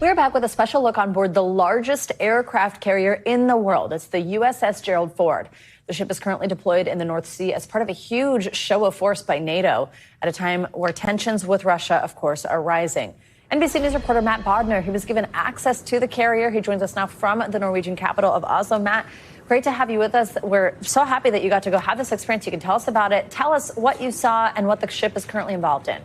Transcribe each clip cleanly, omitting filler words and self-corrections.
We're back with a special look on board the largest aircraft carrier in the world. It's the USS Gerald Ford. The ship is currently deployed in the North Sea as part of a huge show of force by NATO at a time where tensions with Russia, of course, are rising. NBC News reporter Matt Bodner, he was given access to the carrier. He joins us now from the Norwegian capital of Oslo. Matt, great to have you with us. We're so happy that you got to go have this experience. You can tell us about it. Tell us what you saw and what the ship is currently involved in.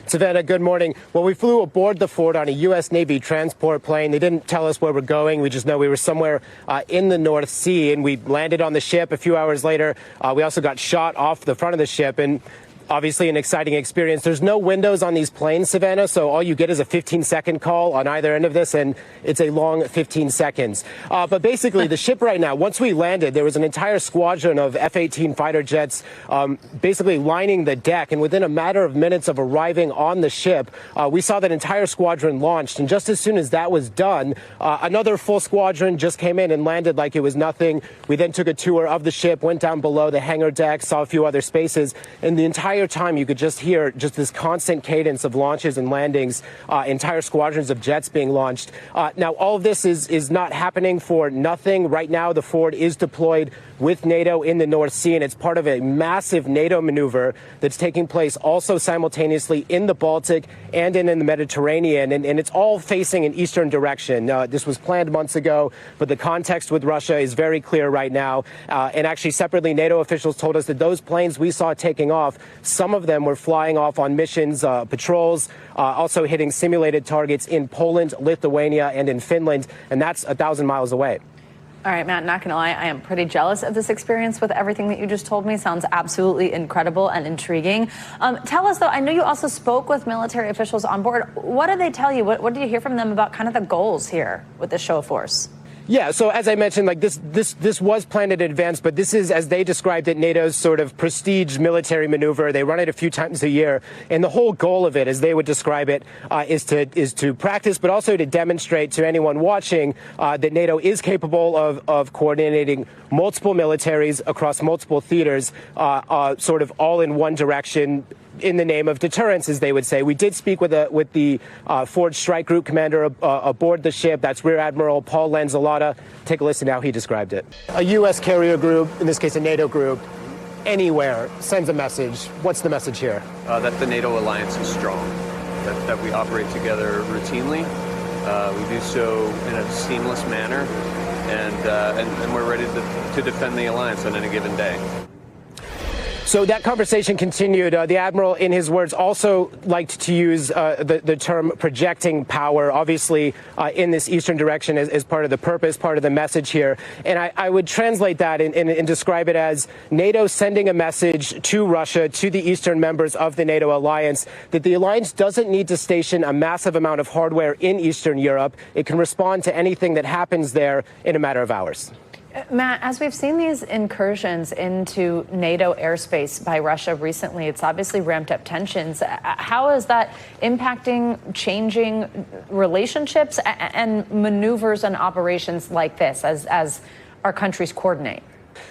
Savannah, good morning. Well, we flew aboard the Ford on a U.S. Navy transport plane. They didn't tell us where we're going. We just know we were somewhere in the North Sea, and we landed on the ship. A few hours later, we also got shot off the front of the ship, and obviously an exciting experience. There's no windows on these planes, Savannah, so all you get is a 15-second call on either end of this, and it's a long 15 seconds. But basically, the ship right now, once we landed, there was an entire squadron of F-18 fighter jets basically lining the deck, and within a matter of minutes of arriving on the ship, we saw that entire squadron launched, and just as soon as that was done, another full squadron just came in and landed like it was nothing. We then took a tour of the ship, went down below the hangar deck, saw a few other spaces, and the entire time you could just hear just this constant cadence of launches and landings, entire squadrons of jets being launched. Now, all of this is not happening for nothing. Right now, the Ford is deployed with NATO in the North Sea, and it's part of a massive NATO maneuver that's taking place also simultaneously in the Baltic and in the Mediterranean, and it's all facing an eastern direction. This was planned months ago, but the context with Russia is very clear right now. And actually, separately, NATO officials told us that those planes we saw taking off, some of them were flying off on missions, patrols, also hitting simulated targets in Poland, Lithuania, and in Finland, and that's 1,000 miles away. All right, Matt, not going to lie, I am pretty jealous of this experience with everything that you just told me. Sounds absolutely incredible and intriguing. Tell us, though, I know you also spoke with military officials on board. What did they tell you? What did you hear from them about kind of the goals here with this show of force? Yeah, so as I mentioned, like this was planned in advance, but this is, as they described it, NATO's sort of prestige military maneuver. They run it a few times a year, and the whole goal of it, as they would describe it, is to practice, but also to demonstrate to anyone watching that NATO is capable of coordinating multiple militaries across multiple theaters, sort of all in one direction, in the name of deterrence, as they would say. We did speak with the Ford Strike Group commander aboard the ship. That's Rear Admiral Paul Lanzillotta. Take a listen to how he described it. A U.S. carrier group, in this case a NATO group, anywhere sends a message. What's the message here? That the NATO alliance is strong, that we operate together routinely. We do so in a seamless manner, and we're ready to defend the alliance on any given day. So that conversation continued. The Admiral, in his words, also liked to use the term projecting power, obviously in this eastern direction as part of the purpose, part of the message here. And I would translate that and describe it as NATO sending a message to Russia, to the eastern members of the NATO alliance, that the alliance doesn't need to station a massive amount of hardware in Eastern Europe. It can respond to anything that happens there in a matter of hours. Matt, as we've seen these incursions into NATO airspace by Russia recently, it's obviously ramped up tensions. How is that impacting, changing relationships and maneuvers and operations like this as our countries coordinate?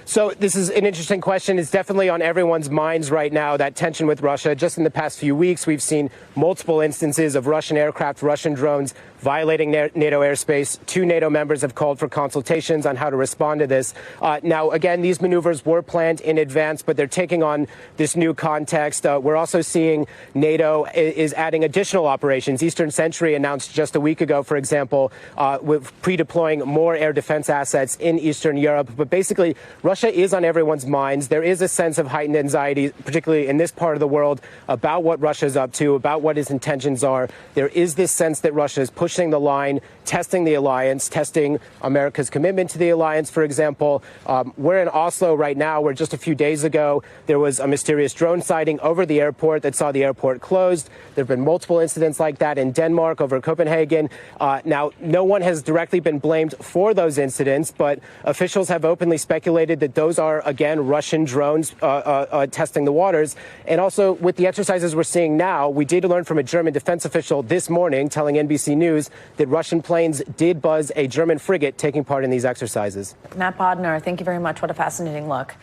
So this is an interesting question. It's definitely on everyone's minds right now, that tension with Russia. Just in the past few weeks, we've seen multiple instances of Russian aircraft, Russian drones violating NATO airspace. 2 NATO members have called for consultations on how to respond to this. Now, again, these maneuvers were planned in advance, but they're taking on this new context. We're also seeing NATO is adding additional operations. Eastern Sentry announced just a week ago, for example, with pre-deploying more air defense assets in Eastern Europe. But basically, Russia is on everyone's minds. There is a sense of heightened anxiety, particularly in this part of the world, about what Russia's up to, about what its intentions are. There is this sense that Russia is pushing the line, testing the alliance, testing America's commitment to the alliance, for example. We're in Oslo right now, where just a few days ago, there was a mysterious drone sighting over the airport that saw the airport closed. There have been multiple incidents like that in Denmark, over Copenhagen. Now, no one has directly been blamed for those incidents, but officials have openly speculated that those are, again, Russian drones testing the waters. And also, with the exercises we're seeing now, we did learn from a German defense official this morning telling NBC News that Russian planes did buzz a German frigate taking part in these exercises. Matt Bodner, thank you very much. What a fascinating look.